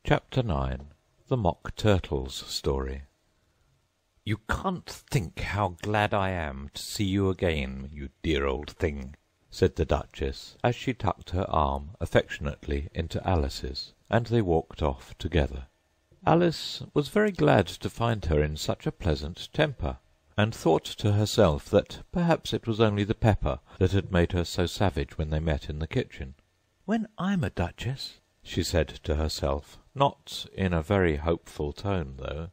Chapter 9. The Mock Turtle's Story. "You can't think how glad I am to see you again, you dear old thing," said the Duchess, as she tucked her arm affectionately into Alice's, and they walked off together. Alice was very glad to find her in such a pleasant temper, and thought to herself that perhaps it was only the pepper that had made her so savage when they met in the kitchen. "When I'm a duchess," she said to herself, not in a very hopeful tone, though,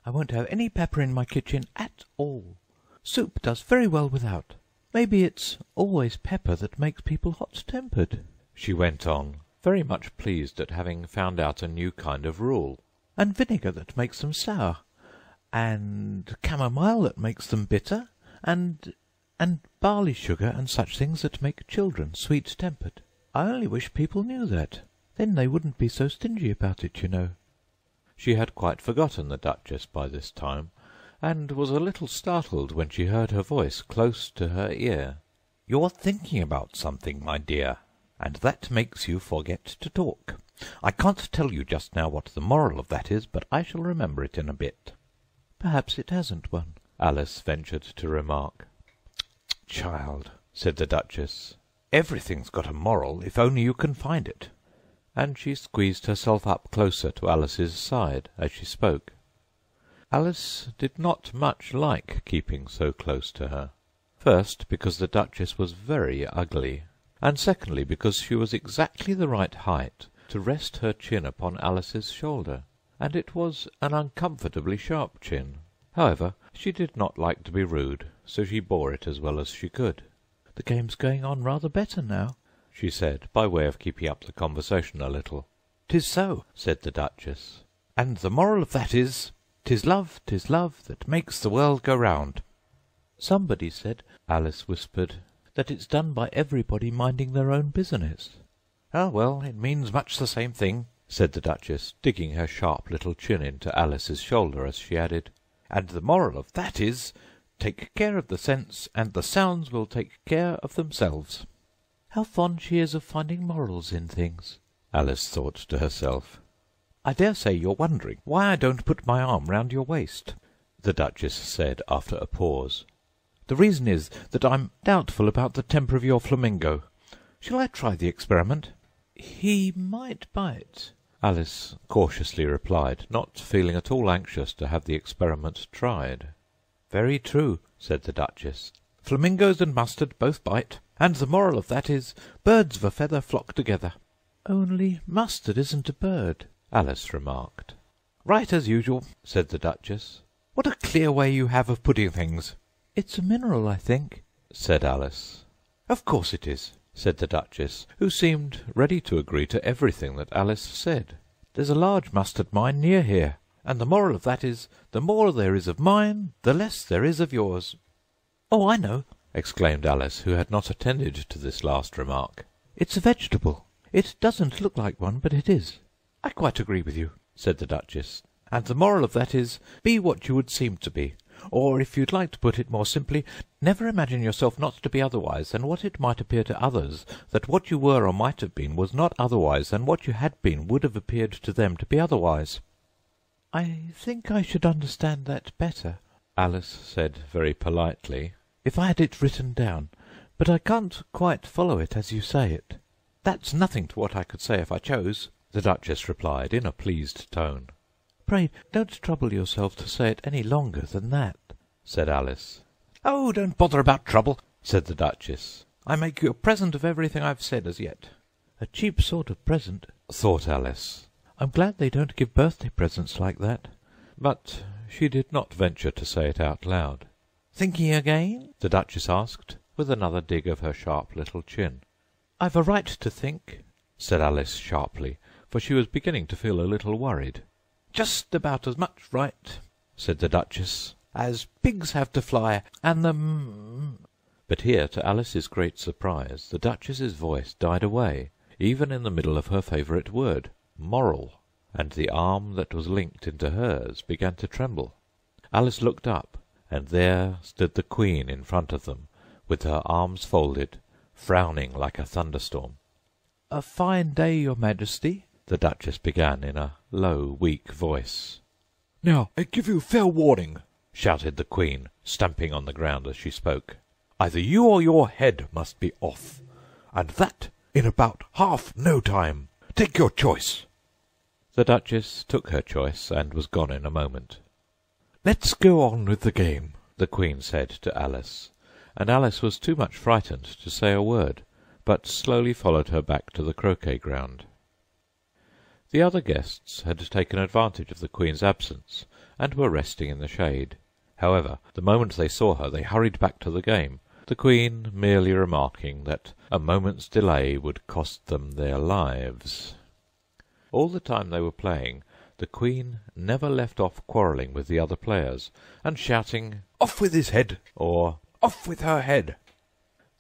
"I won't have any pepper in my kitchen at all. Soup does very well without. Maybe it's always pepper that makes people hot-tempered," she went on, very much pleased at having found out a new kind of rule. "And vinegar that makes them sour, and camomile that makes them bitter, and barley sugar and such things that make children sweet-tempered. I only wish people knew that. Then they wouldn't be so stingy about it, you know." She had quite forgotten the Duchess by this time, and was a little startled when she heard her voice close to her ear. "You're thinking about something, my dear, and that makes you forget to talk. I can't tell you just now what the moral of that is, but I shall remember it in a bit." "Perhaps it hasn't one," Alice ventured to remark. "Child," said the Duchess, "everything's got a moral, if only you can find it." And she squeezed herself up closer to Alice's side as she spoke. Alice did not much like keeping so close to her. First, because the Duchess was very ugly, and secondly, because she was exactly the right height to rest her chin upon Alice's shoulder, and it was an uncomfortably sharp chin. However, she did not like to be rude, so she bore it as well as she could. "The game's going on rather better now," she said, by way of keeping up the conversation a little. "'Tis so," said the Duchess, "and the moral of that is, 'tis love that makes the world go round." "Somebody said," Alice whispered, "that it's done by everybody minding their own business." "Ah, well, it means much the same thing," said the Duchess, digging her sharp little chin into Alice's shoulder as she added, "and the moral of that is, take care of the sense, and the sounds will take care of themselves." "How fond she is of finding morals in things," Alice thought to herself. "I dare say you're wondering why I don't put my arm round your waist," the Duchess said after a pause. "The reason is that I'm doubtful about the temper of your flamingo. Shall I try the experiment?" "He might bite," Alice cautiously replied, not feeling at all anxious to have the experiment tried. "Very true," said the Duchess. "Flamingos and mustard both bite, and the moral of that is, birds of a feather flock together." "Only mustard isn't a bird," Alice remarked. "Right as usual," said the Duchess. "What a clear way you have of putting things!" "It's a mineral, I think," said Alice. "Of course it is," said the Duchess, who seemed ready to agree to everything that Alice said. "There's a large mustard mine near here, and the moral of that is, the more there is of mine, the less there is of yours." "Oh, I know!" exclaimed Alice, who had not attended to this last remark. "It's a vegetable. It doesn't look like one, but it is." "I quite agree with you," said the Duchess. "And the moral of that is, be what you would seem to be. Or, if you'd like to put it more simply, never imagine yourself not to be otherwise than what it might appear to others that what you were or might have been was not otherwise than what you had been would have appeared to them to be otherwise." "I think I should understand that better," Alice said very politely, "if I had it written down, but I can't quite follow it as you say it." "That's nothing to what I could say if I chose," the Duchess replied in a pleased tone. "Pray don't trouble yourself to say it any longer than that," said Alice. "Oh, don't bother about trouble," said the Duchess. "I make you a present of everything I've said as yet." "A cheap sort of present," thought Alice. "I'm glad they don't give birthday presents like that." But she did not venture to say it out loud. "Thinking again?" the Duchess asked, with another dig of her sharp little chin. "I've a right to think," said Alice sharply, for she was beginning to feel a little worried. "Just about as much right," said the Duchess, "as pigs have to fly, and the But here, to Alice's great surprise, the Duchess's voice died away, even in the middle of her favourite word, moral, and the arm that was linked into hers began to tremble. Alice looked up, and there stood the Queen in front of them, with her arms folded, frowning like a thunderstorm. "A fine day, your Majesty," the Duchess began in a low, weak voice. "Now, I give you fair warning," shouted the Queen, stamping on the ground as she spoke. "Either you or your head must be off, and that in about half no time. Take your choice." The Duchess took her choice and was gone in a moment. "Let's go on with the game," the Queen said to Alice, and Alice was too much frightened to say a word, but slowly followed her back to the croquet ground. The other guests had taken advantage of the Queen's absence, and were resting in the shade. However, the moment they saw her, they hurried back to the game, the Queen merely remarking that a moment's delay would cost them their lives. All the time they were playing, the Queen never left off quarrelling with the other players, and shouting, "Off with his head!" or "Off with her head!"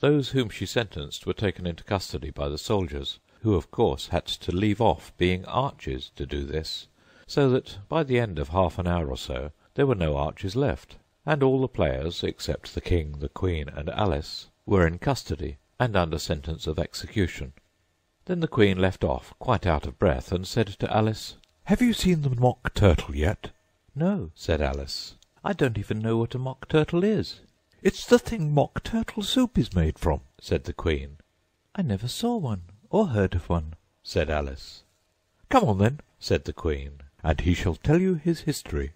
Those whom she sentenced were taken into custody by the soldiers, who of course had to leave off being archers to do this, so that by the end of half an hour or so there were no archers left, and all the players, except the King, the Queen, and Alice, were in custody and under sentence of execution. Then the Queen left off, quite out of breath, and said to Alice, "Have you seen the mock turtle yet?" "No," said Alice. "I don't even know what a mock turtle is." "It's the thing mock turtle soup is made from," said the Queen. "I never saw one, or heard of one," said Alice. "Come on, then," said the Queen, "and he shall tell you his history."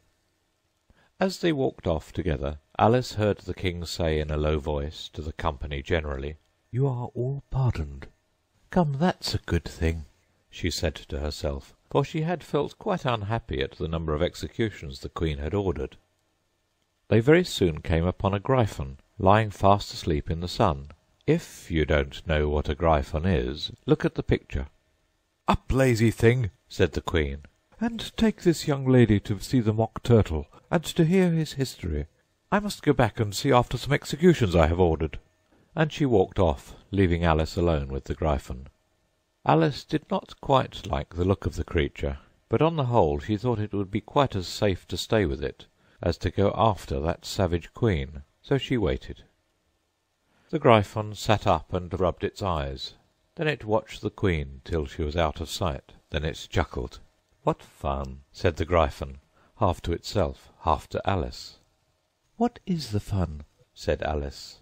As they walked off together, Alice heard the King say in a low voice to the company generally, "You are all pardoned." "Come, that's a good thing," she said to herself, for she had felt quite unhappy at the number of executions the Queen had ordered. They very soon came upon a Gryphon, lying fast asleep in the sun. If you don't know what a Gryphon is, look at the picture. "Up, lazy thing," said the Queen, "and take this young lady to see the mock turtle, and to hear his history. I must go back and see after some executions I have ordered." And she walked off, leaving Alice alone with the Gryphon. Alice did not quite like the look of the creature, but on the whole she thought it would be quite as safe to stay with it as to go after that savage Queen, so she waited. The Gryphon sat up and rubbed its eyes. Then it watched the Queen till she was out of sight. Then it chuckled. "What fun!" said the Gryphon, half to itself, half to Alice. "What is the fun?" said Alice.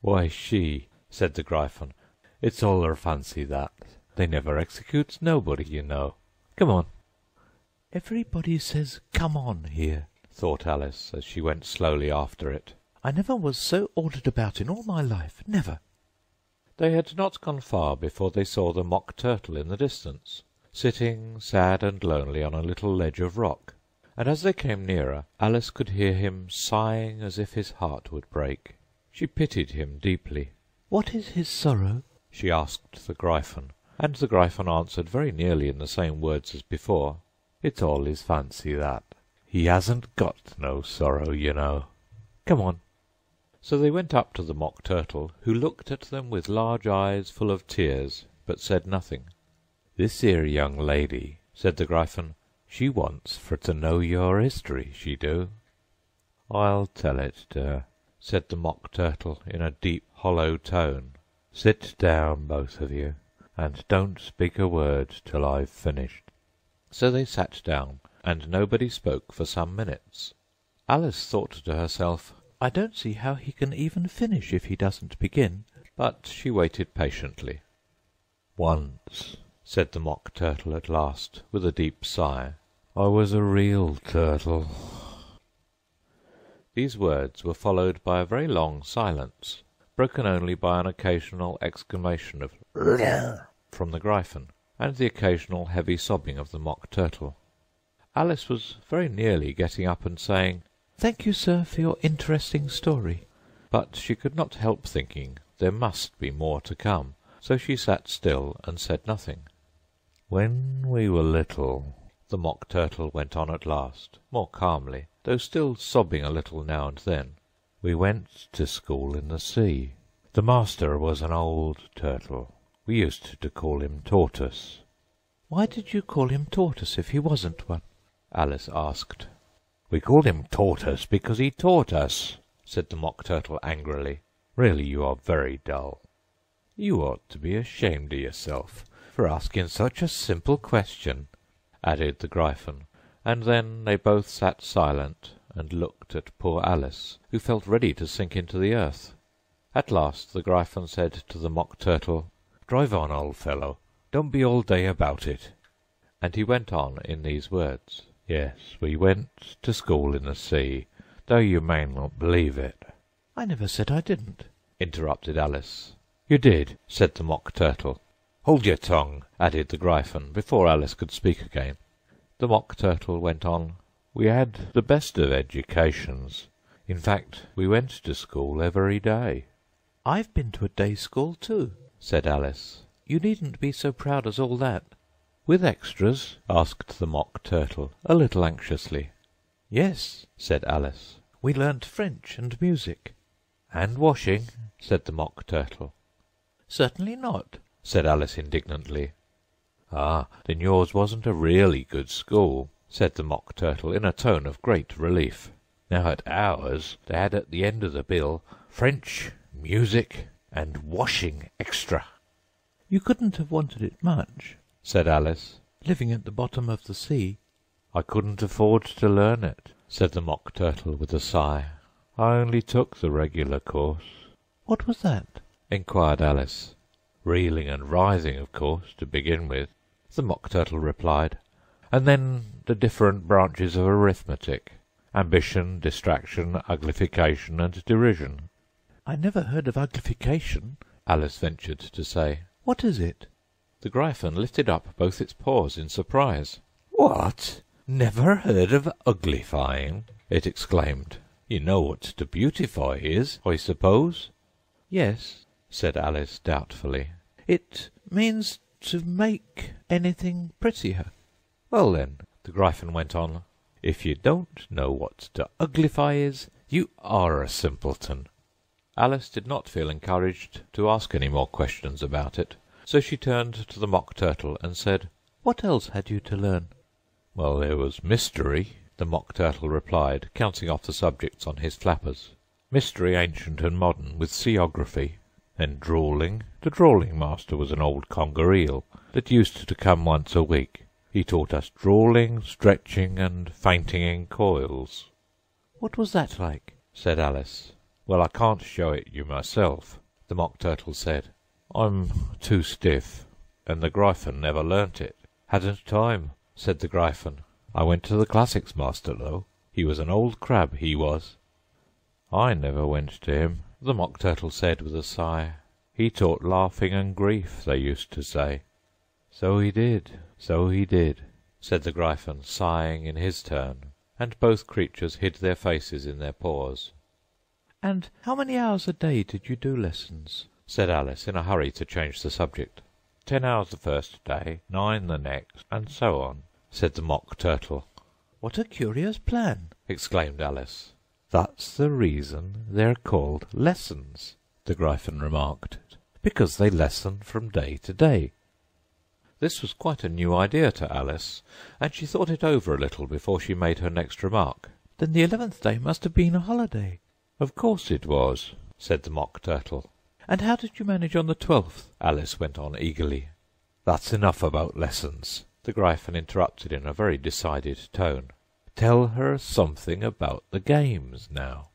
"Why, she," said the Gryphon. "It's all her fancy, that. They never executes nobody, you know. Come on." "Everybody says 'come on' here," thought Alice, as she went slowly after it. "I never was so ordered about in all my life, never." They had not gone far before they saw the mock turtle in the distance, sitting sad and lonely on a little ledge of rock, and as they came nearer, Alice could hear him sighing as if his heart would break. She pitied him deeply. "What is his sorrow?" she asked the Gryphon, and the Gryphon answered very nearly in the same words as before. "It's all his fancy, that. He hasn't got no sorrow, you know. Come on." So they went up to the mock turtle, who looked at them with large eyes full of tears, but said nothing. "This here young lady," said the Gryphon, "she wants for to know your history, she do." "I'll tell it to her," said the mock turtle in a deep, hollow tone. "Sit down, both of you, and don't speak a word till I've finished." So they sat down, and nobody spoke for some minutes. Alice thought to herself, "I don't see how he can even finish if he doesn't begin." But she waited patiently. "Once," said the mock turtle at last, with a deep sigh, "I was a real turtle." These words were followed by a very long silence, broken only by an occasional exclamation of "Rrrr" from the Gryphon, and the occasional heavy sobbing of the mock turtle. Alice was very nearly getting up and saying, "Thank you, sir, for your interesting story." But she could not help thinking there must be more to come, so she sat still and said nothing. "When we were little," the mock turtle went on at last, more calmly, though still sobbing a little now and then, "we went to school in the sea. The master was an old turtle. We used to call him Tortoise." "Why did you call him Tortoise if he wasn't one?" Alice asked. "We called him Tortoise because he taught us," said the mock turtle angrily. "Really, you are very dull. You ought to be ashamed of yourself. for asking such a simple question," added the Gryphon, and then they both sat silent and looked at poor Alice, who felt ready to sink into the earth. At last the Gryphon said to the Mock Turtle, "Drive on, old fellow. Don't be all day about it." And he went on in these words. "Yes, we went to school in the sea, though you may not believe it." "I never said I didn't," interrupted Alice. "You did," said the Mock Turtle. "Hold your tongue," added the Gryphon, before Alice could speak again. The Mock Turtle went on. "We had the best of educations. In fact, we went to school every day." "I've been to a day school too," said Alice. "You needn't be so proud as all that." "With extras?" asked the Mock Turtle, a little anxiously. "Yes," said Alice. "We learnt French and music." "And washing?" said the Mock Turtle. "Certainly not," said Alice indignantly. "Ah, then yours wasn't a really good school," said the Mock Turtle in a tone of great relief. "Now at ours they had at the end of the bill French, music, and washing extra." "You couldn't have wanted it much," said Alice. "living at the bottom of the sea." "I couldn't afford to learn it," said the Mock Turtle with a sigh. "I only took the regular course." "What was that?" inquired Alice. "Reeling and rising, of course, to begin with," the Mock Turtle replied, "and then the different branches of arithmetic: ambition, distraction, uglification, and derision." "I never heard of uglification," Alice ventured to say. "What is it?" The Gryphon lifted up both its paws in surprise. "What? Never heard of uglifying?" it exclaimed. "You know what to beautify is, I suppose?" "Yes," said Alice doubtfully. "It means to make anything prettier." "Well then," the Gryphon went on, "if you don't know what to uglify is, you are a simpleton." Alice did not feel encouraged to ask any more questions about it, so she turned to the Mock Turtle and said, "What else had you to learn?" "Well, there was mystery," the Mock Turtle replied, counting off the subjects on his flappers. "Mystery ancient and modern, with seaography. Then drawling. The drawling master was an old conger eel that used to come once a week. He taught us drawling, stretching, and fainting in coils." "What was that like?" said Alice. "Well, I can't show it you myself," the Mock Turtle said. "I'm too stiff, and the Gryphon never learnt it." "Hadn't time," said the Gryphon. "I went to the classics master, though. He was an old crab, he was." "I never went to him," the Mock Turtle said with a sigh. "He taught laughing and grief, they used to say." "So he did, so he did," said the Gryphon, sighing in his turn, and both creatures hid their faces in their paws. "And how many hours a day did you do lessons?" said Alice, in a hurry to change the subject. 10 hours the first day, 9 the next, and so on," said the Mock Turtle. "What a curious plan!" exclaimed Alice. "That's the reason they're called lessons," the Gryphon remarked, "because they lesson from day to day." This was quite a new idea to Alice, and she thought it over a little before she made her next remark. "Then the 11th day must have been a holiday." "Of course it was," said the Mock Turtle. "And how did you manage on the 12th?" Alice went on eagerly. "That's enough about lessons," the Gryphon interrupted in a very decided tone. "Tell her something about the games now."